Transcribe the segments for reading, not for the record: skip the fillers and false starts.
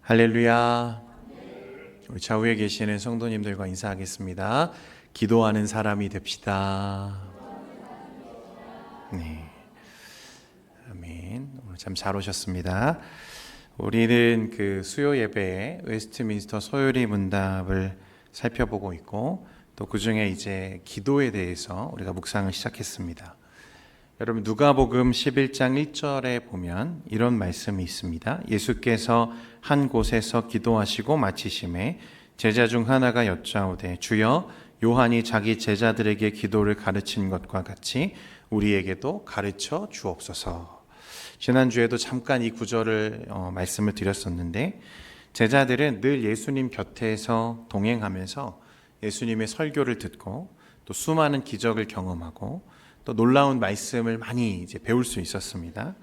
할렐루야. 우리 좌우에 계시는 성도님들과 인사하겠습니다. 기도하는 사람이 됩시다. 네, 아멘. 오늘 참 잘 오셨습니다. 우리는 그 수요 예배에 웨스트민스터 소요리 문답을 살펴보고 있고, 또 그 중에 이제 기도에 대해서 우리가 묵상을 시작했습니다. 여러분, 누가복음 11장 1절에 보면 이런 말씀이 있습니다. 예수께서 한 곳에서 기도하시고 마치심에 제자 중 하나가 여짜오되, 주여, 요한이 자기 제자들에게 기도를 가르친 것과 같이 우리에게도 가르쳐 주옵소서. 지난주에도 잠깐 이 구절을 말씀을 드렸었는데, 제자들은 늘 예수님 곁에서 동행하면서 예수님의 설교를 듣고 또 수많은 기적을 경험하고 또 놀라운 말씀을 많이 이제 배울 수 있었습니다.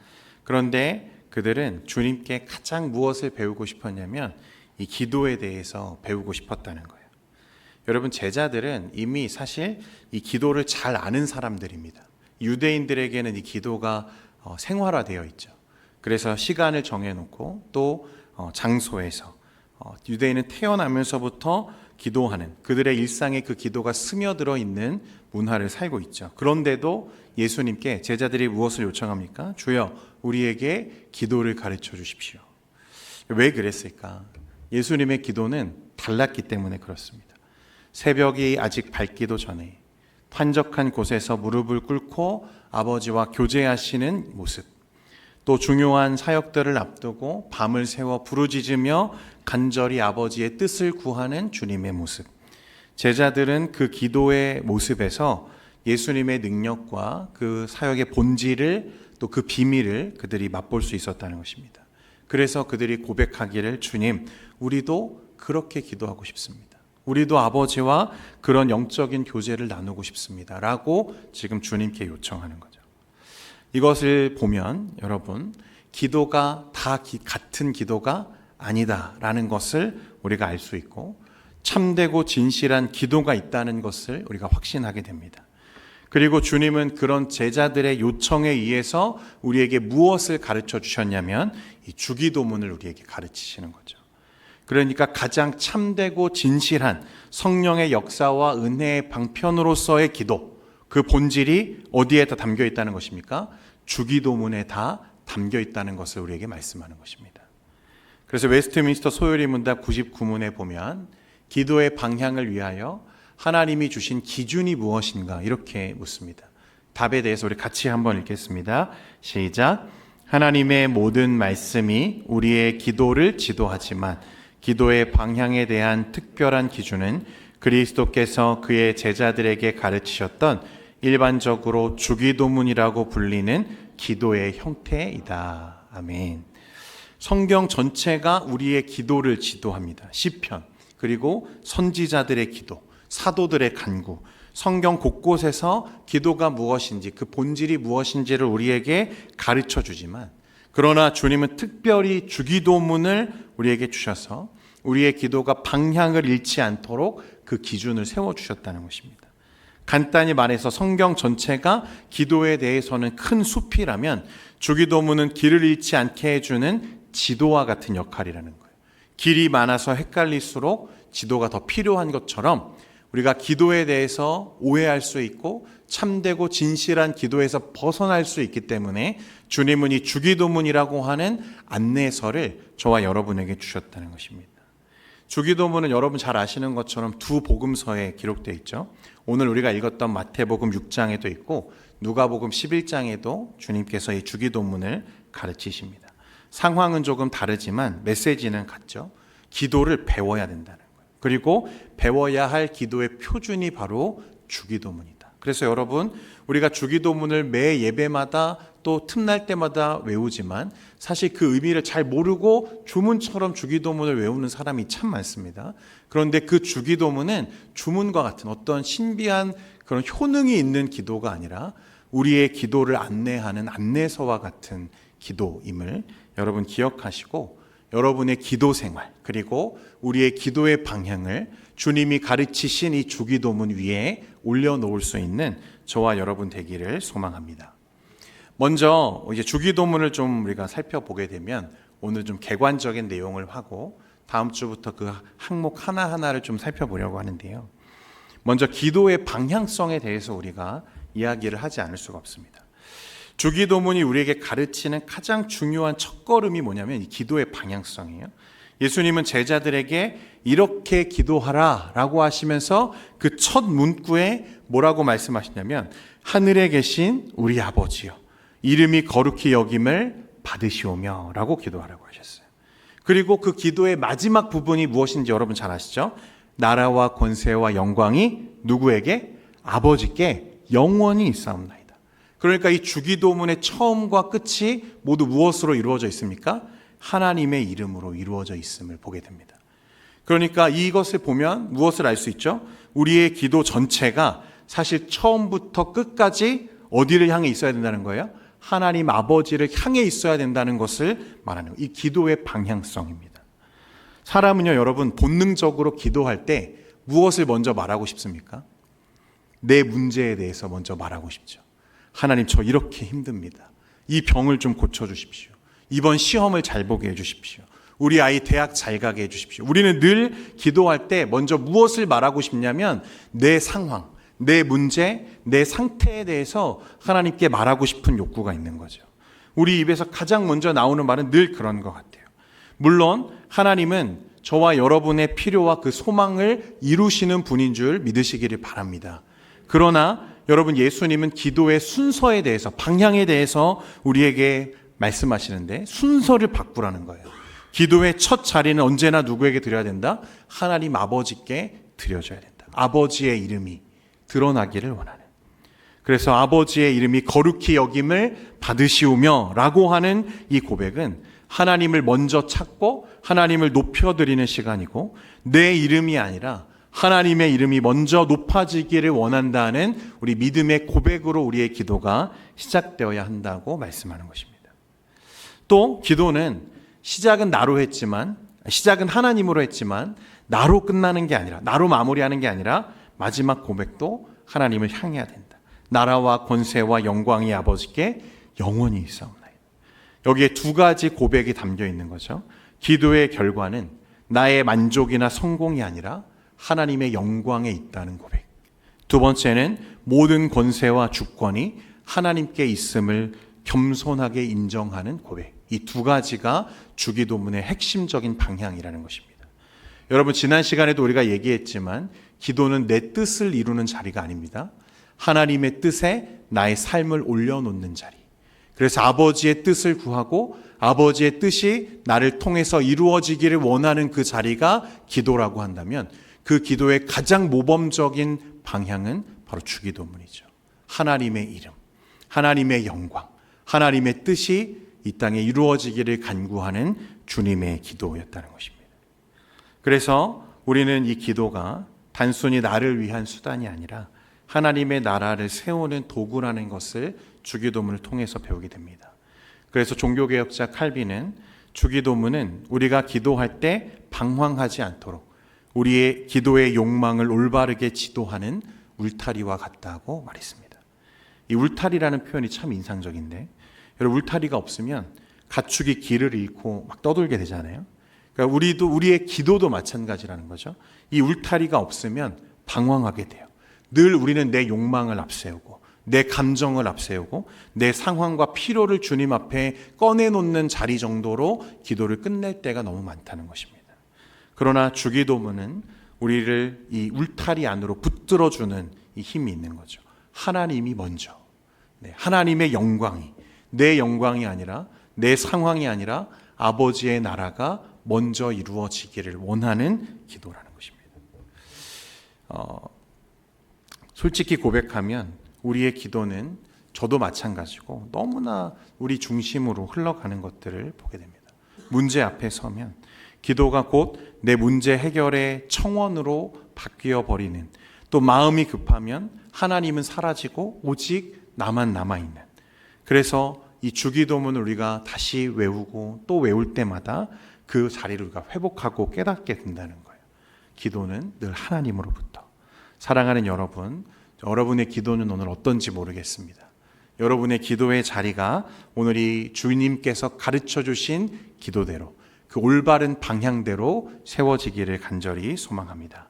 그런데 그들은 주님께 가장 무엇을 배우고 싶었냐면 이 기도에 대해서 배우고 싶었다는 거예요. 여러분, 제자들은 이미 사실 이 기도를 잘 아는 사람들입니다. 유대인들에게는 이 기도가 생활화되어 있죠. 그래서 시간을 정해놓고 또 장소에서 유대인은 태어나면서부터 기도하는, 그들의 일상에 그 기도가 스며들어 있는 문화를 살고 있죠. 그런데도 예수님께 제자들이 무엇을 요청합니까? 주여, 우리에게 기도를 가르쳐 주십시오. 왜 그랬을까? 예수님의 기도는 달랐기 때문에 그렇습니다. 새벽이 아직 밝기도 전에 한적한 곳에서 무릎을 꿇고 아버지와 교제하시는 모습, 또 중요한 사역들을 앞두고 밤을 새워 부르짖으며 간절히 아버지의 뜻을 구하는 주님의 모습. 제자들은 그 기도의 모습에서 예수님의 능력과 그 사역의 본질을, 또 그 비밀을 그들이 맛볼 수 있었다는 것입니다. 그래서 그들이 고백하기를, 주님, 우리도 그렇게 기도하고 싶습니다. 우리도 아버지와 그런 영적인 교제를 나누고 싶습니다. 라고 지금 주님께 요청하는 거죠. 이것을 보면 여러분, 기도가 다 같은 기도가 아니다라는 것을 우리가 알 수 있고, 참되고 진실한 기도가 있다는 것을 우리가 확신하게 됩니다. 그리고 주님은 그런 제자들의 요청에 의해서 우리에게 무엇을 가르쳐 주셨냐면 이 주기도문을 우리에게 가르치시는 거죠. 그러니까 가장 참되고 진실한 성령의 역사와 은혜의 방편으로서의 기도, 그 본질이 어디에 다 담겨 있다는 것입니까? 주기도문에 다 담겨 있다는 것을 우리에게 말씀하는 것입니다. 그래서 웨스트민스터 소요리 문답 99문에 보면 기도의 방향을 위하여 하나님이 주신 기준이 무엇인가 이렇게 묻습니다. 답에 대해서 우리 같이 한번 읽겠습니다. 시작. 하나님의 모든 말씀이 우리의 기도를 지도하지만 기도의 방향에 대한 특별한 기준은 그리스도께서 그의 제자들에게 가르치셨던 일반적으로 주기도문이라고 불리는 기도의 형태이다. 아멘. 성경 전체가 우리의 기도를 지도합니다. 시편, 그리고 선지자들의 기도, 사도들의 간구, 성경 곳곳에서 기도가 무엇인지, 그 본질이 무엇인지를 우리에게 가르쳐 주지만, 그러나 주님은 특별히 주기도문을 우리에게 주셔서 우리의 기도가 방향을 잃지 않도록 그 기준을 세워주셨다는 것입니다. 간단히 말해서 성경 전체가 기도에 대해서는 큰 숲이라면 주기도문은 길을 잃지 않게 해주는 지도와 같은 역할이라는 거예요. 길이 많아서 헷갈릴수록 지도가 더 필요한 것처럼 우리가 기도에 대해서 오해할 수 있고 참되고 진실한 기도에서 벗어날 수 있기 때문에 주님은 이 주기도문이라고 하는 안내서를 저와 여러분에게 주셨다는 것입니다. 주기도문은 여러분 잘 아시는 것처럼 두 복음서에 기록되어 있죠. 오늘 우리가 읽었던 마태복음 6장에도 있고 누가복음 11장에도 주님께서 이 주기도문을 가르치십니다. 상황은 조금 다르지만 메시지는 같죠. 기도를 배워야 된다는 거예요. 그리고 배워야 할 기도의 표준이 바로 주기도문이다. 그래서 여러분, 우리가 주기도문을 매 예배마다 또 틈날 때마다 외우지만 사실 그 의미를 잘 모르고 주문처럼 주기도문을 외우는 사람이 참 많습니다. 그런데 그 주기도문은 주문과 같은 어떤 신비한 그런 효능이 있는 기도가 아니라 우리의 기도를 안내하는 안내서와 같은 기도임을 여러분 기억하시고, 여러분의 기도 생활, 그리고 우리의 기도의 방향을 주님이 가르치신 이 주기도문 위에 올려놓을 수 있는 저와 여러분 되기를 소망합니다. 먼저 이제 주기도문을 좀 우리가 살펴보게 되면 오늘 좀 객관적인 내용을 하고 다음 주부터 그 항목 하나하나를 좀 살펴보려고 하는데요. 먼저 기도의 방향성에 대해서 우리가 이야기를 하지 않을 수가 없습니다. 주기도문이 우리에게 가르치는 가장 중요한 첫걸음이 뭐냐면 이 기도의 방향성이에요. 예수님은 제자들에게 이렇게 기도하라 라고 하시면서 그 첫 문구에 뭐라고 말씀하시냐면 하늘에 계신 우리 아버지여 이름이 거룩히 여김을 받으시오며 라고 기도하라고 하셨어요. 그리고 그 기도의 마지막 부분이 무엇인지 여러분 잘 아시죠? 나라와 권세와 영광이 누구에게? 아버지께 영원히 있사옵나이다. 그러니까 이 주기도문의 처음과 끝이 모두 무엇으로 이루어져 있습니까? 하나님의 이름으로 이루어져 있음을 보게 됩니다. 그러니까 이것을 보면 무엇을 알 수 있죠? 우리의 기도 전체가 사실 처음부터 끝까지 어디를 향해 있어야 된다는 거예요? 하나님 아버지를 향해 있어야 된다는 것을 말하는 거예요. 이 기도의 방향성입니다. 사람은요, 여러분 본능적으로 기도할 때 무엇을 먼저 말하고 싶습니까? 내 문제에 대해서 먼저 말하고 싶죠. 하나님, 저 이렇게 힘듭니다. 이 병을 좀 고쳐주십시오. 이번 시험을 잘 보게 해주십시오. 우리 아이 대학 잘 가게 해주십시오. 우리는 늘 기도할 때 먼저 무엇을 말하고 싶냐면 내 상황, 내 문제, 내 상태에 대해서 하나님께 말하고 싶은 욕구가 있는 거죠. 우리 입에서 가장 먼저 나오는 말은 늘 그런 것 같아요. 물론 하나님은 저와 여러분의 필요와 그 소망을 이루시는 분인 줄 믿으시기를 바랍니다. 그러나 여러분, 예수님은 기도의 순서에 대해서, 방향에 대해서 우리에게 말씀하시는데 순서를 바꾸라는 거예요. 기도의 첫 자리는 언제나 누구에게 드려야 된다? 하나님 아버지께 드려줘야 된다. 아버지의 이름이 드러나기를 원하는. 그래서 아버지의 이름이 거룩히 여김을 받으시오며 라고 하는 이 고백은 하나님을 먼저 찾고 하나님을 높여드리는 시간이고, 내 이름이 아니라 하나님의 이름이 먼저 높아지기를 원한다는 우리 믿음의 고백으로 우리의 기도가 시작되어야 한다고 말씀하는 것입니다. 또 기도는 시작은 나로 했지만, 시작은 하나님으로 했지만 나로 끝나는 게 아니라, 나로 마무리하는 게 아니라 마지막 고백도 하나님을 향해야 된다. 나라와 권세와 영광이 아버지께 영원히 있사옵나이다. 여기에 두 가지 고백이 담겨 있는 거죠. 기도의 결과는 나의 만족이나 성공이 아니라 하나님의 영광에 있다는 고백. 두 번째는 모든 권세와 주권이 하나님께 있음을 겸손하게 인정하는 고백. 이 두 가지가 주기도문의 핵심적인 방향이라는 것입니다. 여러분, 지난 시간에도 우리가 얘기했지만 기도는 내 뜻을 이루는 자리가 아닙니다. 하나님의 뜻에 나의 삶을 올려놓는 자리. 그래서 아버지의 뜻을 구하고 아버지의 뜻이 나를 통해서 이루어지기를 원하는 그 자리가 기도라고 한다면, 그 기도의 가장 모범적인 방향은 바로 주기도문이죠. 하나님의 이름, 하나님의 영광, 하나님의 뜻이 이 땅에 이루어지기를 간구하는 주님의 기도였다는 것입니다. 그래서 우리는 이 기도가 단순히 나를 위한 수단이 아니라 하나님의 나라를 세우는 도구라는 것을 주기도문을 통해서 배우게 됩니다. 그래서 종교개혁자 칼빈은 주기도문은 우리가 기도할 때 방황하지 않도록 우리의 기도의 욕망을 올바르게 지도하는 울타리와 같다고 말했습니다. 이 울타리라는 표현이 참 인상적인데, 여러분, 울타리가 없으면 가축이 길을 잃고 막 떠돌게 되잖아요. 그러니까 우리의 기도도 마찬가지라는 거죠. 이 울타리가 없으면 방황하게 돼요. 늘 우리는 내 욕망을 앞세우고 내 감정을 앞세우고 내 상황과 필요를 주님 앞에 꺼내놓는 자리 정도로 기도를 끝낼 때가 너무 많다는 것입니다. 그러나 주기도문은 우리를 이 울타리 안으로 붙들어주는 이 힘이 있는 거죠. 하나님이 먼저, 하나님의 영광이, 내 영광이 아니라, 내 상황이 아니라 아버지의 나라가 먼저 이루어지기를 원하는 기도라는 것입니다. 솔직히 고백하면 우리의 기도는 저도 마찬가지고 너무나 우리 중심으로 흘러가는 것들을 보게 됩니다. 문제 앞에 서면 기도가 곧 내 문제 해결의 청원으로 바뀌어 버리는, 또 마음이 급하면 하나님은 사라지고 오직 나만 남아있는, 그래서 이 주기도문을 우리가 다시 외우고 또 외울 때마다 그 자리를 우리가 회복하고 깨닫게 된다는 거예요. 기도는 늘 하나님으로부터. 사랑하는 여러분, 여러분의 기도는 오늘 어떤지 모르겠습니다. 여러분의 기도의 자리가 오늘 이 주님께서 가르쳐 주신 기도대로 그 올바른 방향대로 세워지기를 간절히 소망합니다.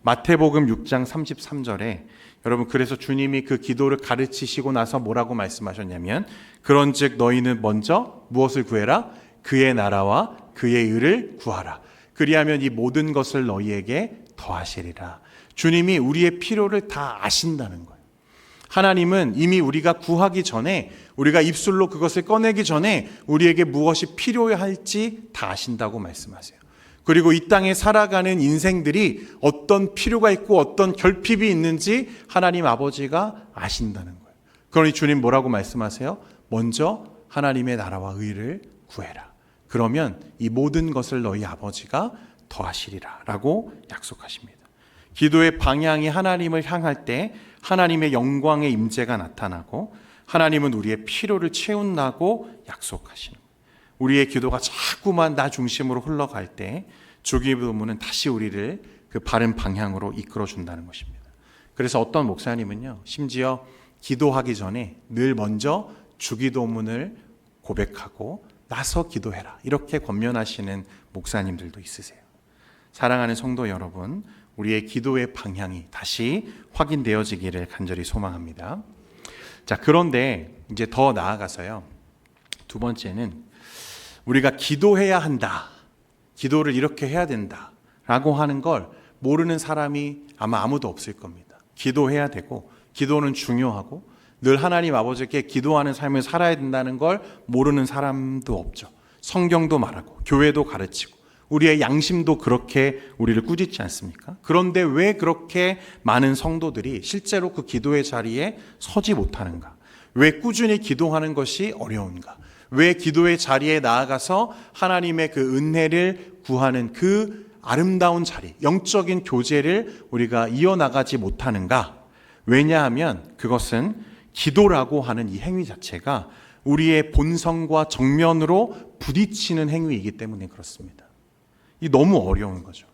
마태복음 6장 33절에 여러분, 그래서 주님이 그 기도를 가르치시고 나서 뭐라고 말씀하셨냐면, 그런즉 너희는 먼저 무엇을 구해라? 그의 나라와 그의 의를 구하라. 그리하면 이 모든 것을 너희에게 더하시리라. 주님이 우리의 필요를 다 아신다는 거예요. 하나님은 이미 우리가 구하기 전에, 우리가 입술로 그것을 꺼내기 전에 우리에게 무엇이 필요할지 다 아신다고 말씀하세요. 그리고 이 땅에 살아가는 인생들이 어떤 필요가 있고 어떤 결핍이 있는지 하나님 아버지가 아신다는 거예요. 그러니 주님 뭐라고 말씀하세요? 먼저 하나님의 나라와 의를 구해라. 그러면 이 모든 것을 너희 아버지가 더하시리라 라고 약속하십니다. 기도의 방향이 하나님을 향할 때 하나님의 영광의 임재가 나타나고 하나님은 우리의 필요를 채운다고 약속하시는 거예요. 우리의 기도가 자꾸만 나 중심으로 흘러갈 때 주기도문은 다시 우리를 그 바른 방향으로 이끌어 준다는 것입니다. 그래서 어떤 목사님은요, 심지어 기도하기 전에 늘 먼저 주기도문을 고백하고 나서 기도해라, 이렇게 권면하시는 목사님들도 있으세요. 사랑하는 성도 여러분, 우리의 기도의 방향이 다시 확인되어지기를 간절히 소망합니다. 자, 그런데 이제 더 나아가서요, 두 번째는 우리가 기도해야 한다, 기도를 이렇게 해야 된다 라고 하는 걸 모르는 사람이 아마 아무도 없을 겁니다. 기도해야 되고 기도는 중요하고 늘 하나님 아버지께 기도하는 삶을 살아야 된다는 걸 모르는 사람도 없죠. 성경도 말하고 교회도 가르치고 우리의 양심도 그렇게 우리를 꾸짖지 않습니까? 그런데 왜 그렇게 많은 성도들이 실제로 그 기도의 자리에 서지 못하는가? 왜 꾸준히 기도하는 것이 어려운가? 왜 기도의 자리에 나아가서 하나님의 그 은혜를 구하는 그 아름다운 자리, 영적인 교제를 우리가 이어나가지 못하는가? 왜냐하면 그것은 기도라고 하는 이 행위 자체가 우리의 본성과 정면으로 부딪히는 행위이기 때문에 그렇습니다. 이 너무 어려운 거죠.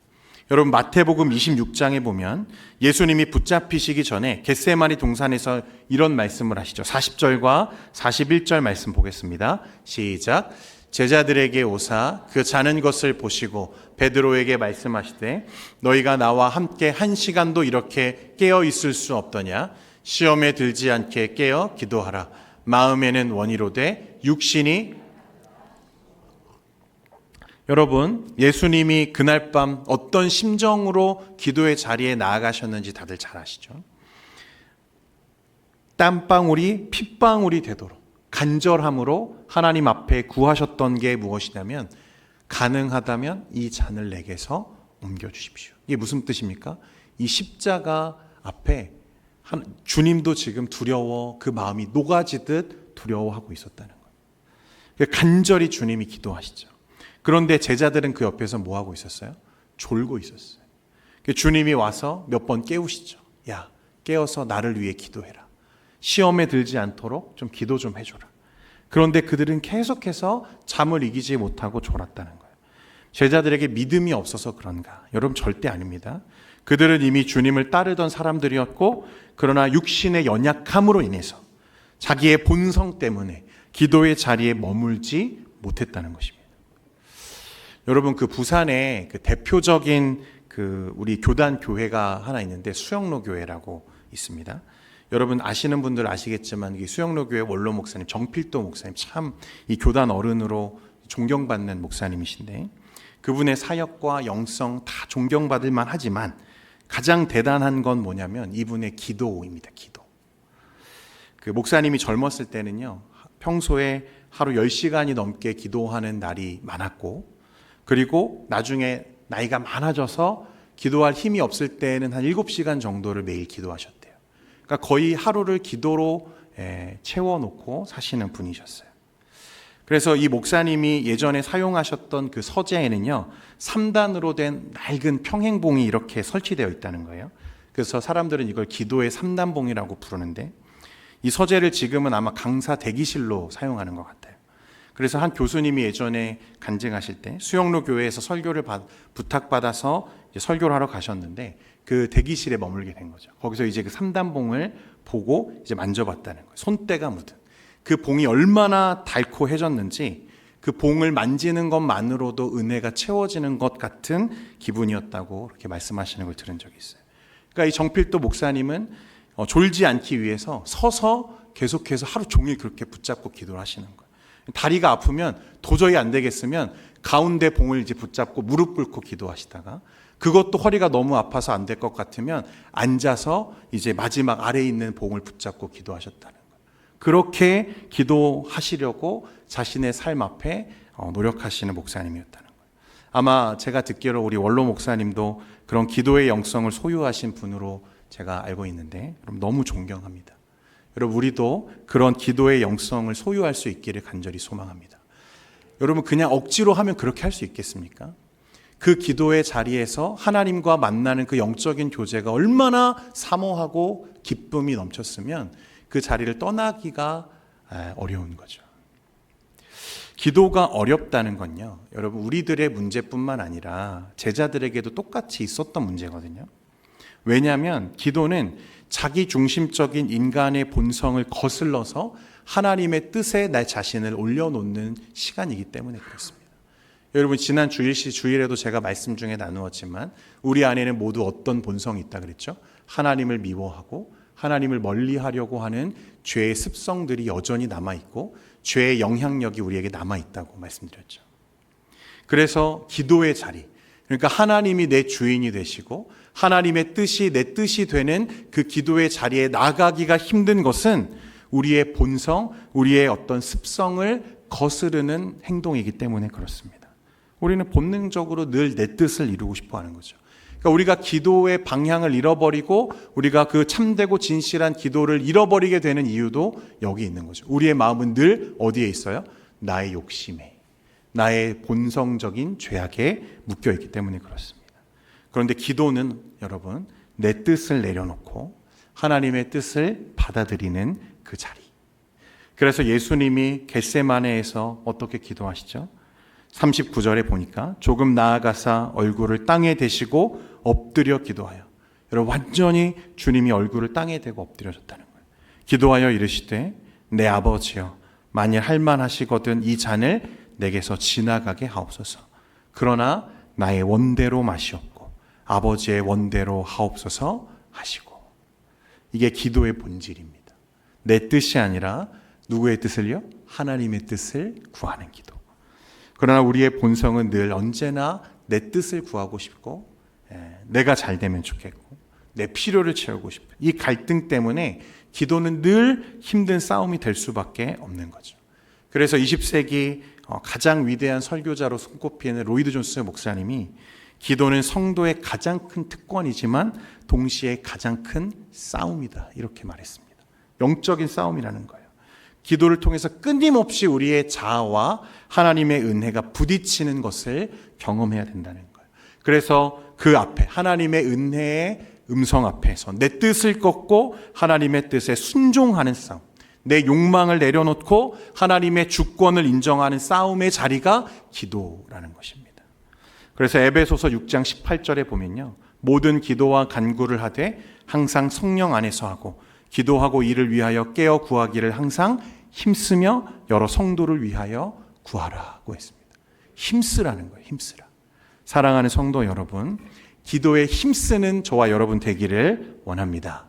여러분, 마태복음 26장에 보면 예수님이 붙잡히시기 전에 겟세마니 동산에서 이런 말씀을 하시죠. 40절과 41절 말씀 보겠습니다. 시작. 제자들에게 오사 그 자는 것을 보시고 베드로에게 말씀하시되 너희가 나와 함께 1시간도 이렇게 깨어 있을 수 없더냐? 시험에 들지 않게 깨어 기도하라. 마음에는 원이로되 육신이. 여러분, 예수님이 그날 밤 어떤 심정으로 기도의 자리에 나아가셨는지 다들 잘 아시죠? 땀방울이 핏방울이 되도록 간절함으로 하나님 앞에 구하셨던 게 무엇이냐면, 가능하다면 이 잔을 내게서 옮겨주십시오. 이게 무슨 뜻입니까? 이 십자가 앞에 주님도 지금 두려워, 그 마음이 녹아지듯 두려워하고 있었다는 거예요. 간절히 주님이 기도하시죠. 그런데 제자들은 그 옆에서 뭐 하고 있었어요? 졸고 있었어요. 주님이 와서 몇 번 깨우시죠. 야, 깨어서 나를 위해 기도해라. 시험에 들지 않도록 좀 기도 좀 해줘라. 그런데 그들은 계속해서 잠을 이기지 못하고 졸았다는 거예요. 제자들에게 믿음이 없어서 그런가? 여러분, 절대 아닙니다. 그들은 이미 주님을 따르던 사람들이었고, 그러나 육신의 연약함으로 인해서 자기의 본성 때문에 기도의 자리에 머물지 못했다는 것입니다. 여러분, 그 부산에 그 대표적인 그 우리 교단 교회가 하나 있는데 수영로 교회라고 있습니다. 여러분 아시는 분들 아시겠지만 이 수영로 교회 원로 목사님 정필도 목사님, 참 이 교단 어른으로 존경받는 목사님이신데, 그분의 사역과 영성 다 존경받을 만하지만 가장 대단한 건 뭐냐면 이분의 기도입니다. 기도. 그 목사님이 젊었을 때는요, 평소에 하루 10시간이 넘게 기도하는 날이 많았고, 그리고 나중에 나이가 많아져서 기도할 힘이 없을 때는 한 7시간 정도를 매일 기도하셨대요. 그러니까 거의 하루를 기도로 채워놓고 사시는 분이셨어요. 그래서 이 목사님이 예전에 사용하셨던 그 서재에는요, 3단으로 된 낡은 평행봉이 이렇게 설치되어 있다는 거예요. 그래서 사람들은 이걸 기도의 3단봉이라고 부르는데, 이 서재를 지금은 아마 강사 대기실로 사용하는 것 같아요. 그래서 한 교수님이 예전에 간증하실 때 수영로 교회에서 설교를 부탁받아서 이제 설교를 하러 가셨는데 그 대기실에 머물게 된 거죠. 거기서 이제 그 3단봉을 보고 이제 만져봤다는 거예요. 손때가 묻은. 그 봉이 얼마나 달코해졌는지 그 봉을 만지는 것만으로도 은혜가 채워지는 것 같은 기분이었다고 그렇게 말씀하시는 걸 들은 적이 있어요. 그러니까 이 정필도 목사님은 졸지 않기 위해서 서서 계속해서 하루 종일 그렇게 붙잡고 기도를 하시는 거예요. 다리가 아프면 도저히 안 되겠으면 가운데 봉을 이제 붙잡고 무릎 꿇고 기도하시다가 그것도 허리가 너무 아파서 안 될 것 같으면 앉아서 이제 마지막 아래에 있는 봉을 붙잡고 기도하셨다는 거예요. 그렇게 기도하시려고 자신의 삶 앞에 노력하시는 목사님이었다는 거예요. 아마 제가 듣기로 우리 원로 목사님도 그런 기도의 영성을 소유하신 분으로 제가 알고 있는데 여러분 너무 존경합니다. 여러분 우리도 그런 기도의 영성을 소유할 수 있기를 간절히 소망합니다. 여러분 그냥 억지로 하면 그렇게 할 수 있겠습니까? 그 기도의 자리에서 하나님과 만나는 그 영적인 교제가 얼마나 사모하고 기쁨이 넘쳤으면 그 자리를 떠나기가 어려운 거죠. 기도가 어렵다는 건요, 여러분 우리들의 문제뿐만 아니라 제자들에게도 똑같이 있었던 문제거든요. 왜냐하면 기도는 자기 중심적인 인간의 본성을 거슬러서 하나님의 뜻에 내 자신을 올려놓는 시간이기 때문에 그렇습니다. 여러분 지난 주일에도 제가 말씀 중에 나누었지만 우리 안에는 모두 어떤 본성이 있다 그랬죠? 하나님을 미워하고 하나님을 멀리하려고 하는 죄의 습성들이 여전히 남아있고 죄의 영향력이 우리에게 남아있다고 말씀드렸죠. 그래서 기도의 자리, 그러니까 하나님이 내 주인이 되시고 하나님의 뜻이 내 뜻이 되는 그 기도의 자리에 나가기가 힘든 것은 우리의 본성, 우리의 어떤 습성을 거스르는 행동이기 때문에 그렇습니다. 우리는 본능적으로 늘 내 뜻을 이루고 싶어 하는 거죠. 그러니까 우리가 기도의 방향을 잃어버리고 우리가 그 참되고 진실한 기도를 잃어버리게 되는 이유도 여기 있는 거죠. 우리의 마음은 늘 어디에 있어요? 나의 욕심에, 나의 본성적인 죄악에 묶여있기 때문에 그렇습니다. 그런데 기도는 여러분 내 뜻을 내려놓고 하나님의 뜻을 받아들이는 그 자리. 그래서 예수님이 겟세마네에서 어떻게 기도하시죠? 39절에 보니까 조금 나아가사 얼굴을 땅에 대시고 엎드려 기도하여, 여러분 완전히 주님이 얼굴을 땅에 대고 엎드려졌다는 거예요. 기도하여 이르시되 내 아버지여 만일 할만하시거든 이 잔을 내게서 지나가게 하옵소서. 그러나 나의 원대로 마시옵고 아버지의 원대로 하옵소서 하시고. 이게 기도의 본질입니다. 내 뜻이 아니라 누구의 뜻을요? 하나님의 뜻을 구하는 기도. 그러나 우리의 본성은 늘 언제나 내 뜻을 구하고 싶고 내가 잘 되면 좋겠고 내 필요를 채우고 싶고, 이 갈등 때문에 기도는 늘 힘든 싸움이 될 수밖에 없는 거죠. 그래서 20세기 가장 위대한 설교자로 손꼽히는 로이드 존스 목사님이 기도는 성도의 가장 큰 특권이지만 동시에 가장 큰 싸움이다 이렇게 말했습니다. 영적인 싸움이라는 거예요. 기도를 통해서 끊임없이 우리의 자아와 하나님의 은혜가 부딪히는 것을 경험해야 된다는 거예요. 그래서 그 앞에 하나님의 은혜의 음성 앞에서 내 뜻을 꺾고 하나님의 뜻에 순종하는 싸움, 내 욕망을 내려놓고 하나님의 주권을 인정하는 싸움의 자리가 기도라는 것입니다. 그래서 에베소서 6장 18절에 보면요, 모든 기도와 간구를 하되 항상 성령 안에서 하고 기도하고 이를 위하여 깨어 구하기를 항상 힘쓰며 여러 성도를 위하여 구하라고 했습니다. 힘쓰라는 거예요. 힘쓰라. 사랑하는 성도 여러분, 기도에 힘쓰는 저와 여러분 되기를 원합니다.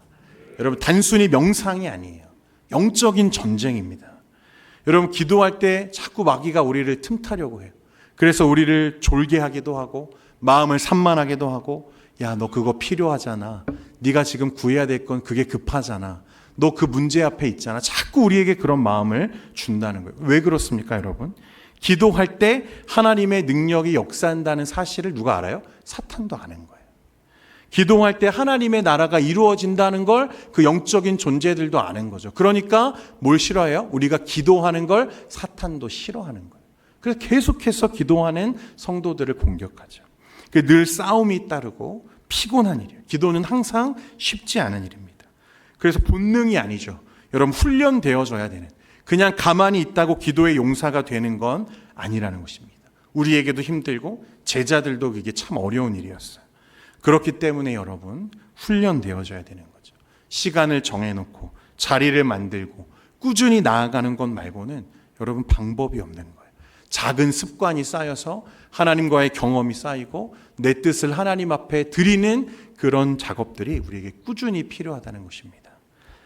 여러분 단순히 명상이 아니에요. 영적인 전쟁입니다. 여러분 기도할 때 자꾸 마귀가 우리를 틈타려고 해요. 그래서 우리를 졸게 하기도 하고 마음을 산만하게도 하고, 야, 너 그거 필요하잖아. 네가 지금 구해야 될 건 그게 급하잖아. 너 그 문제 앞에 있잖아. 자꾸 우리에게 그런 마음을 준다는 거예요. 왜 그렇습니까, 여러분? 기도할 때 하나님의 능력이 역사한다는 사실을 누가 알아요? 사탄도 아는 거예요. 기도할 때 하나님의 나라가 이루어진다는 걸 그 영적인 존재들도 아는 거죠. 그러니까 뭘 싫어해요? 우리가 기도하는 걸 사탄도 싫어하는 거예요. 그래서 계속해서 기도하는 성도들을 공격하죠. 늘 싸움이 따르고 피곤한 일이에요. 기도는 항상 쉽지 않은 일입니다. 그래서 본능이 아니죠. 여러분 훈련되어져야 되는, 그냥 가만히 있다고 기도의 용사가 되는 건 아니라는 것입니다. 우리에게도 힘들고 제자들도 그게 참 어려운 일이었어요. 그렇기 때문에 여러분 훈련되어져야 되는 거죠. 시간을 정해놓고 자리를 만들고 꾸준히 나아가는 것 말고는 여러분 방법이 없는 거예요. 작은 습관이 쌓여서 하나님과의 경험이 쌓이고 내 뜻을 하나님 앞에 드리는 그런 작업들이 우리에게 꾸준히 필요하다는 것입니다.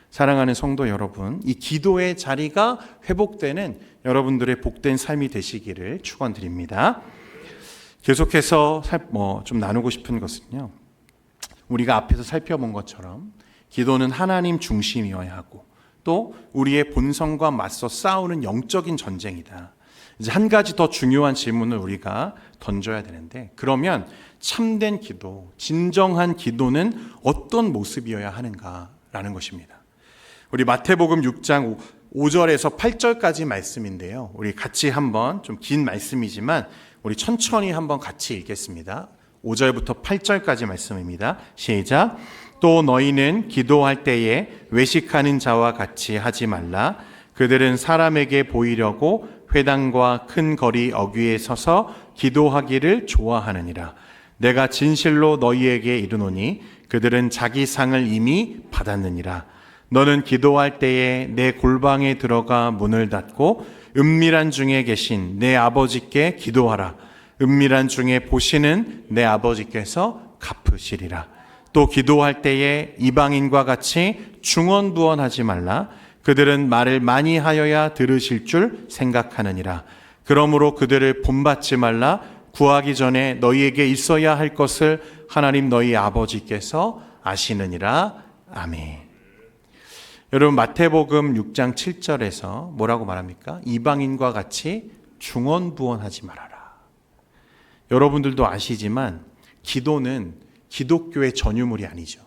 사랑하는 성도 여러분, 이 기도의 자리가 회복되는 여러분들의 복된 삶이 되시기를 축원드립니다. 계속해서 좀 나누고 싶은 것은요, 우리가 앞에서 살펴본 것처럼 기도는 하나님 중심이어야 하고 또 우리의 본성과 맞서 싸우는 영적인 전쟁이다. 이제 한 가지 더 중요한 질문을 우리가 던져야 되는데, 그러면 참된 기도, 진정한 기도는 어떤 모습이어야 하는가라는 것입니다. 우리 마태복음 6장 5절에서 8절까지 말씀인데요. 우리 같이 한번, 좀 긴 말씀이지만 우리 천천히 한번 같이 읽겠습니다. 5절부터 8절까지 말씀입니다. 시작. 또 너희는 기도할 때에 외식하는 자와 같이 하지 말라. 그들은 사람에게 보이려고 회당과 큰 거리 어귀에 서서 기도하기를 좋아하느니라. 내가 진실로 너희에게 이르노니 그들은 자기 상을 이미 받았느니라. 너는 기도할 때에 내 골방에 들어가 문을 닫고 은밀한 중에 계신 내 아버지께 기도하라. 은밀한 중에 보시는 내 아버지께서 갚으시리라. 또 기도할 때에 이방인과 같이 중언부언하지 말라. 그들은 말을 많이 하여야 들으실 줄 생각하느니라. 그러므로 그들을 본받지 말라. 구하기 전에 너희에게 있어야 할 것을 하나님 너희 아버지께서 아시느니라. 아멘. 여러분, 마태복음 6장 7절에서 뭐라고 말합니까? 이방인과 같이 중언부언하지 말아라. 여러분들도 아시지만 기도는 기독교의 전유물이 아니죠.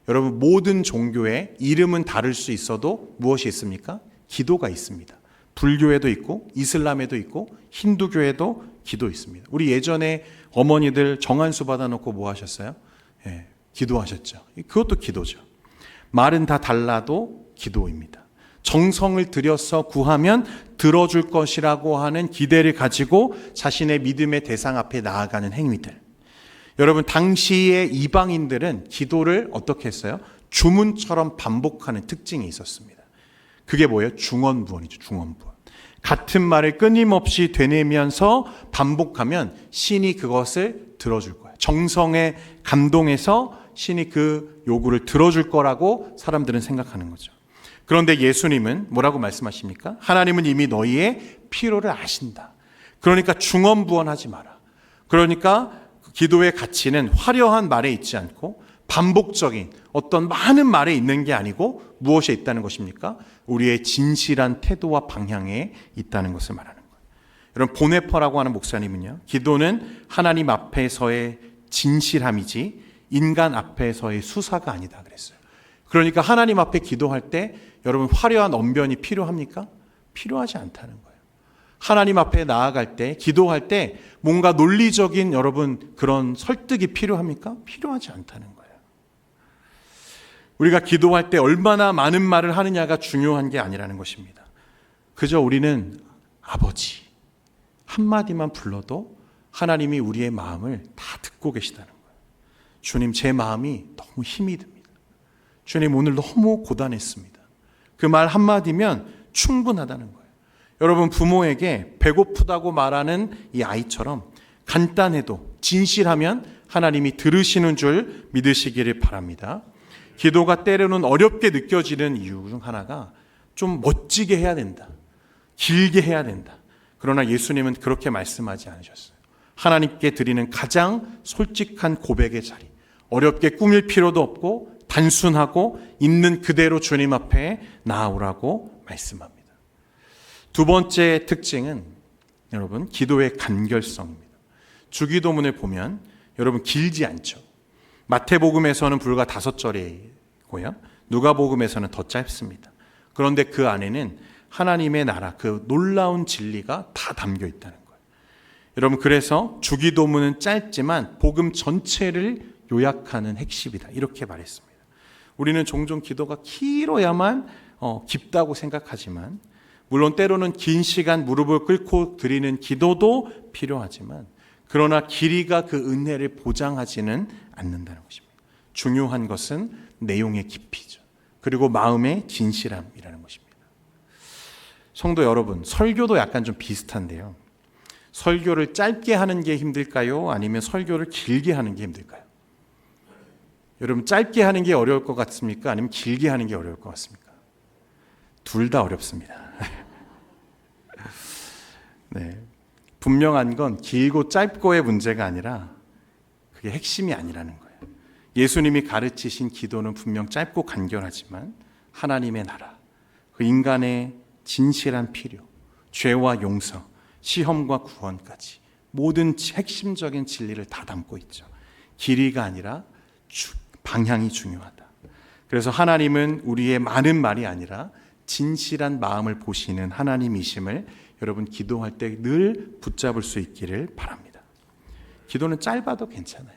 여러분, 모든 종교의 이름은 다를 수 있어도 무엇이 있습니까? 기도가 있습니다. 불교에도 있고 이슬람에도 있고 힌두교에도 기도 있습니다. 우리 예전에 어머니들 정한수 받아놓고 뭐 하셨어요? 기도하셨죠. 그것도 기도죠. 말은 다 달라도 기도입니다. 정성을 들여서 구하면 들어줄 것이라고 하는 기대를 가지고 자신의 믿음의 대상 앞에 나아가는 행위들. 여러분, 당시의 이방인들은 기도를 어떻게 했어요? 주문처럼 반복하는 특징이 있었습니다. 그게 뭐예요? 중언부언이죠. 중언부언. 같은 말을 끊임없이 되뇌면서 반복하면 신이 그것을 들어줄 거예요. 정성에 감동해서 신이 그 요구를 들어줄 거라고 사람들은 생각하는 거죠. 그런데 예수님은 뭐라고 말씀하십니까? 하나님은 이미 너희의 필요를 아신다. 그러니까 중언부언하지 마라. 그러니까 기도의 가치는 화려한 말에 있지 않고 반복적인 어떤 많은 말에 있는 게 아니고 무엇에 있다는 것입니까? 우리의 진실한 태도와 방향에 있다는 것을 말하는 거예요. 여러분, 보네퍼라고 하는 목사님은요, 기도는 하나님 앞에서의 진실함이지 인간 앞에서의 수사가 아니다 그랬어요. 그러니까 하나님 앞에 기도할 때 여러분, 화려한 언변이 필요합니까? 필요하지 않다는 거예요. 하나님 앞에 나아갈 때, 기도할 때 뭔가 논리적인 여러분 그런 설득이 필요합니까? 필요하지 않다는 거예요. 우리가 기도할 때 얼마나 많은 말을 하느냐가 중요한 게 아니라는 것입니다. 그저 우리는 아버지 한마디만 불러도 하나님이 우리의 마음을 다 듣고 계시다는 거예요. 주님, 제 마음이 너무 힘이 듭니다. 주님, 오늘 너무 고단했습니다. 그 말 한마디면 충분하다는 거예요. 여러분, 부모에게 배고프다고 말하는 이 아이처럼 간단해도 진실하면 하나님이 들으시는 줄 믿으시기를 바랍니다. 기도가 때로는 어렵게 느껴지는 이유 중 하나가 좀 멋지게 해야 된다. 길게 해야 된다. 그러나 예수님은 그렇게 말씀하지 않으셨어요. 하나님께 드리는 가장 솔직한 고백의 자리. 어렵게 꾸밀 필요도 없고 단순하고 있는 그대로 주님 앞에 나아오라고 말씀합니다. 두 번째 특징은 여러분, 기도의 간결성입니다. 주기도문을 보면 여러분 길지 않죠. 마태복음에서는 불과 5절이고요. 누가복음에서는 더 짧습니다. 그런데 그 안에는 하나님의 나라, 그 놀라운 진리가 다 담겨 있다는 거예요. 여러분, 그래서 주기도문은 짧지만 복음 전체를 요약하는 핵심이다. 이렇게 말했습니다. 우리는 종종 기도가 길어야만 깊다고 생각하지만, 물론 때로는 긴 시간 무릎을 꿇고 드리는 기도도 필요하지만, 그러나 길이가 그 은혜를 보장하지는 않는다는 것입니다. 중요한 것은 내용의 깊이죠. 그리고 마음의 진실함이라는 것입니다. 성도 여러분, 설교도 약간 좀 비슷한데요. 설교를 짧게 하는 게 힘들까요? 아니면 설교를 길게 하는 게 힘들까요? 여러분, 짧게 하는 게 어려울 것 같습니까? 아니면 길게 하는 게 어려울 것 같습니까? 둘 다 어렵습니다. 네. 분명한 건 길고 짧고의 문제가 아니라 그게 핵심이 아니라는 거예요. 예수님이 가르치신 기도는 분명 짧고 간결하지만 하나님의 나라, 그 인간의 진실한 필요, 죄와 용서, 시험과 구원까지 모든 핵심적인 진리를 다 담고 있죠. 길이가 아니라 방향이 중요하다. 그래서 하나님은 우리의 많은 말이 아니라 진실한 마음을 보시는 하나님이심을 여러분 기도할 때 늘 붙잡을 수 있기를 바랍니다. 기도는 짧아도 괜찮아요.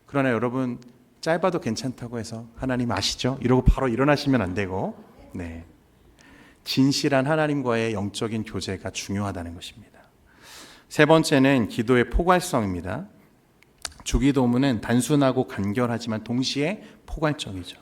그러나 여러분 짧아도 괜찮다고 해서 하나님 아시죠? 이러고 바로 일어나시면 안 되고, 네, 진실한 하나님과의 영적인 교제가 중요하다는 것입니다. 세 번째는 기도의 포괄성입니다. 주기도문은 단순하고 간결하지만 동시에 포괄적이죠.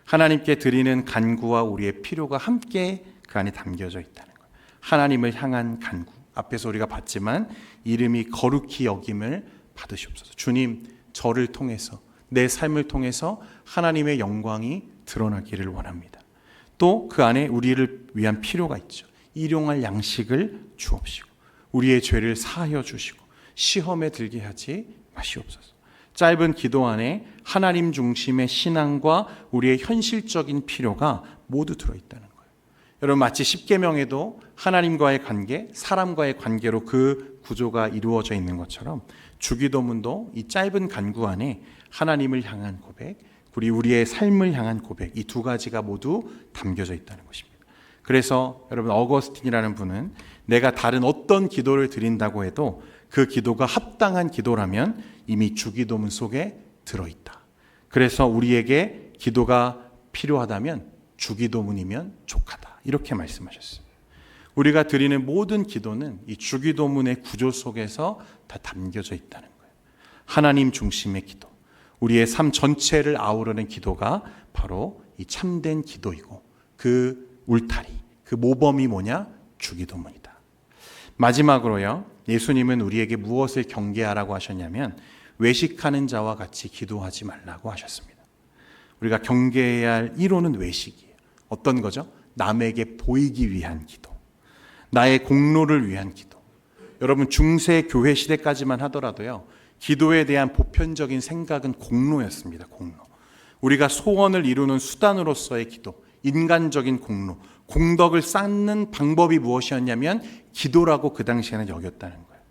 하나님께 드리는 간구와 우리의 필요가 함께 그 안에 담겨져 있다는 거예요. 하나님을 향한 간구, 앞에서 우리가 봤지만 이름이 거룩히 여김을 받으시옵소서. 주님, 저를 통해서, 내 삶을 통해서 하나님의 영광이 드러나기를 원합니다. 또 그 안에 우리를 위한 필요가 있죠. 일용할 양식을 주옵시고 우리의 죄를 사하여 주시고 시험에 들게 하지 마시옵소서. 짧은 기도 안에 하나님 중심의 신앙과 우리의 현실적인 필요가 모두 들어있다는 거예요. 여러분, 마치 십계명에도 하나님과의 관계, 사람과의 관계로 그 구조가 이루어져 있는 것처럼 주기도문도 이 짧은 간구 안에 하나님을 향한 고백, 우리의 삶을 향한 고백, 이 두 가지가 모두 담겨져 있다는 것입니다. 그래서 여러분, 어거스틴이라는 분은 내가 다른 어떤 기도를 드린다고 해도 그 기도가 합당한 기도라면 이미 주기도문 속에 들어있다. 그래서 우리에게 기도가 필요하다면 주기도문이면 족하다. 이렇게 말씀하셨습니다. 우리가 드리는 모든 기도는 이 주기도문의 구조 속에서 다 담겨져 있다는 거예요. 하나님 중심의 기도, 우리의 삶 전체를 아우르는 기도가 바로 이 참된 기도이고 그 울타리, 그 모범이 뭐냐? 주기도문이다. 마지막으로요, 예수님은 우리에게 무엇을 경계하라고 하셨냐면 외식하는 자와 같이 기도하지 말라고 하셨습니다. 우리가 경계해야 할 1호는 외식이에요. 어떤 거죠? 남에게 보이기 위한 기도, 나의 공로를 위한 기도. 여러분, 중세 교회 시대까지만 하더라도요, 기도에 대한 보편적인 생각은 공로였습니다. 공로. 우리가 소원을 이루는 수단으로서의 기도, 인간적인 공로, 공덕을 쌓는 방법이 무엇이었냐면 기도라고 그 당시에는 여겼다는 거예요.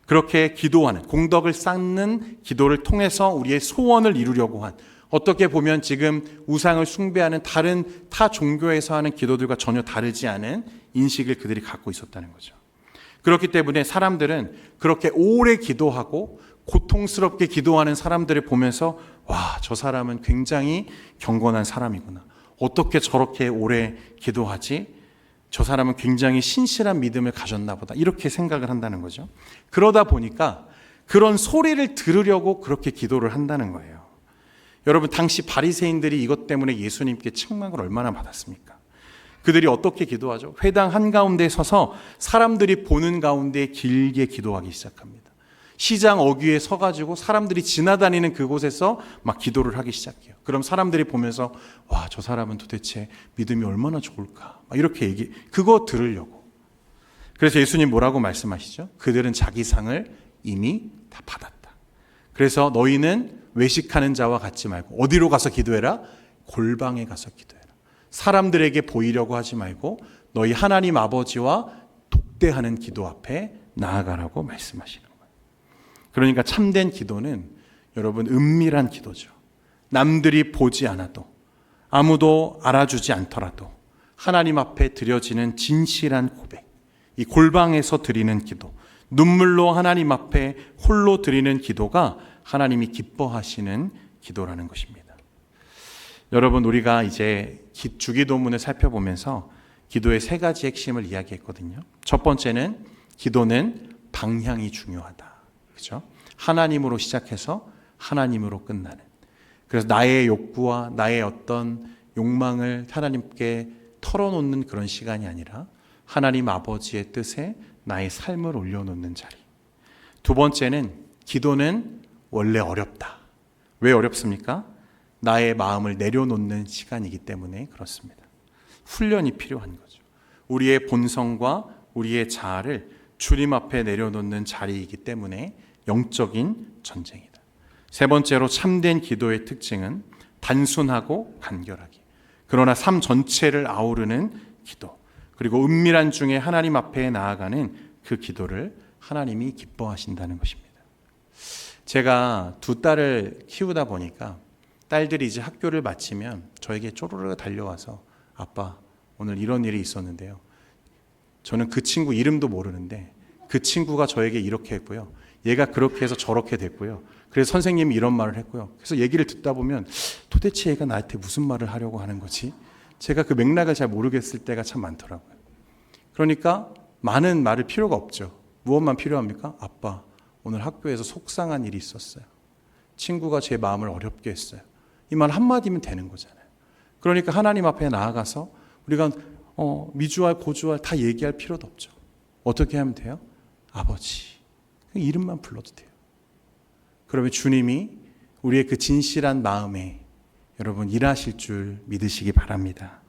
그렇게 기도하는, 공덕을 쌓는 기도를 통해서 우리의 소원을 이루려고 한, 어떻게 보면 지금 우상을 숭배하는 다른 타 종교에서 하는 기도들과 전혀 다르지 않은 인식을 그들이 갖고 있었다는 거죠. 그렇기 때문에 사람들은 그렇게 오래 기도하고 고통스럽게 기도하는 사람들을 보면서 와, 저 사람은 굉장히 경건한 사람이구나. 어떻게 저렇게 오래 기도하지? 저 사람은 굉장히 신실한 믿음을 가졌나 보다. 이렇게 생각을 한다는 거죠. 그러다 보니까 그런 소리를 들으려고 그렇게 기도를 한다는 거예요. 여러분, 당시 바리새인들이 이것 때문에 예수님께 책망을 얼마나 받았습니까? 그들이 어떻게 기도하죠? 회당 한가운데 서서 사람들이 보는 가운데 길게 기도하기 시작합니다. 시장 어귀에 서가지고 사람들이 지나다니는 그곳에서 막 기도를 하기 시작해요. 그럼 사람들이 보면서 와, 저 사람은 도대체 믿음이 얼마나 좋을까? 막 이렇게 그거 들으려고. 그래서 예수님 뭐라고 말씀하시죠? 그들은 자기 상을 이미 다 받았다. 그래서 너희는 외식하는 자와 같지 말고 어디로 가서 기도해라? 골방에 가서 기도해라. 사람들에게 보이려고 하지 말고 너희 하나님 아버지와 독대하는 기도 앞에 나아가라고 말씀하시는 거예요. 그러니까 참된 기도는 여러분 은밀한 기도죠. 남들이 보지 않아도, 아무도 알아주지 않더라도 하나님 앞에 드려지는 진실한 고백, 이 골방에서 드리는 기도, 눈물로 하나님 앞에 홀로 드리는 기도가 하나님이 기뻐하시는 기도라는 것입니다. 여러분, 우리가 이제 주기도문을 살펴보면서 기도의 세 가지 핵심을 이야기했거든요. 첫 번째는 기도는 방향이 중요하다. 그렇죠? 하나님으로 시작해서 하나님으로 끝나는, 그래서 나의 욕구와 나의 어떤 욕망을 하나님께 털어놓는 그런 시간이 아니라 하나님 아버지의 뜻에 나의 삶을 올려놓는 자리. 두 번째는 기도는 원래 어렵다. 왜 어렵습니까? 나의 마음을 내려놓는 시간이기 때문에 그렇습니다. 훈련이 필요한 거죠. 우리의 본성과 우리의 자아를 주님 앞에 내려놓는 자리이기 때문에 영적인 전쟁이다. 세 번째로 참된 기도의 특징은 단순하고 간결하기. 그러나 삶 전체를 아우르는 기도. 그리고 은밀한 중에 하나님 앞에 나아가는 그 기도를 하나님이 기뻐하신다는 것입니다. 제가 두 딸을 키우다 보니까 딸들이 이제 학교를 마치면 저에게 쪼르르 달려와서 아빠, 오늘 이런 일이 있었는데요. 저는 그 친구 이름도 모르는데 그 친구가 저에게 이렇게 했고요. 얘가 그렇게 해서 저렇게 됐고요. 그래서 선생님이 이런 말을 했고요. 그래서 얘기를 듣다 보면 도대체 얘가 나한테 무슨 말을 하려고 하는 거지? 제가 그 맥락을 잘 모르겠을 때가 참 많더라고요. 그러니까 많은 말을 필요가 없죠. 무엇만 필요합니까? 아빠, 오늘 학교에서 속상한 일이 있었어요. 친구가 제 마음을 어렵게 했어요. 이 말 한마디면 되는 거잖아요. 그러니까 하나님 앞에 나아가서 우리가 미주알 고주알 다 얘기할 필요도 없죠. 어떻게 하면 돼요? 아버지. 그 이름만 불러도 돼요. 그러면 주님이 우리의 그 진실한 마음에 여러분 일하실 줄 믿으시기 바랍니다.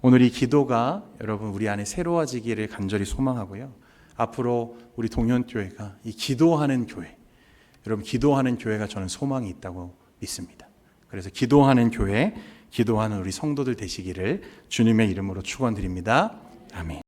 오늘 이 기도가 여러분 우리 안에 새로워지기를 간절히 소망하고요. 앞으로 우리 동현교회가 이 기도하는 교회, 여러분 기도하는 교회가 저는 소망이 있다고 믿습니다. 그래서 기도하는 교회, 기도하는 우리 성도들 되시기를 주님의 이름으로 축원드립니다. 아멘.